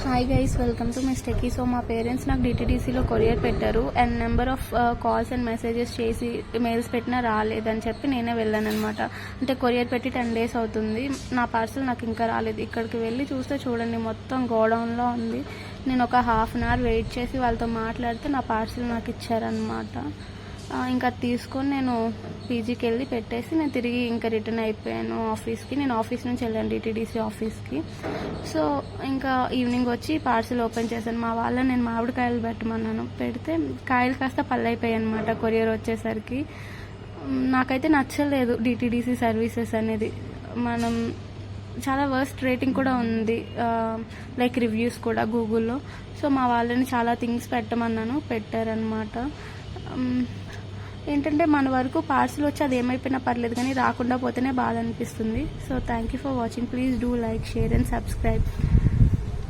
Hi guys, welcome to my stacky. So మా parents నాకు డిటీడీసీలో కొరియర్ పెట్టారు and number of calls and messages చేసి మెయిల్స్ పెట్టినా రాలేదని చెప్పి నేనే వెళ్ళాను అనమాట. అంటే కొరియర్ పెట్టి 10 days అవుతుంది, నా పార్సల్ నాకు ఇంకా రాలేదు. ఇక్కడికి వెళ్ళి చూస్తే చూడండి, మొత్తం గోడౌన్లో ఉంది. నేను ఒక హాఫ్ అన్ అవర్ వెయిట్ చేసి వాళ్ళతో మాట్లాడితే నా పార్సల్ నాకు ఇచ్చారనమాట. ఇంకా తీసుకొని నేను పీజీకి వెళ్ళి పెట్టేసి నేను తిరిగి ఇంకా రిటర్న్ అయిపోయాను ఆఫీస్కి. నేను ఆఫీస్ నుంచి వెళ్ళాను డిటీడీసీ ఆఫీస్కి. సో ఇంకా ఈవినింగ్ వచ్చి పార్సిల్ ఓపెన్ చేశాను. మా వాళ్ళని నేను మామిడికాయలు పెట్టమన్నాను, పెడితే కాయలు కాస్త పళ్ళైపోయాయి అనమాట కొరియర్ వచ్చేసరికి. నాకైతే నచ్చలేదు డిటీడీసీ సర్వీసెస్ అనేది. మనం చాలా వర్స్ట్ రేటింగ్ కూడా ఉంది, లైక్ రివ్యూస్ కూడా గూగుల్లో. సో మా వాళ్ళని చాలా థింగ్స్ పెట్టమన్నాను, పెట్టారనమాట. ఏంటంటే మన వరకు పార్సిల్ వచ్చి అది ఏమైపోయినా పర్లేదు, కానీ రాకుండా పోతేనే బాధ అనిపిస్తుంది. So thank you for watching. Please do like, share and subscribe.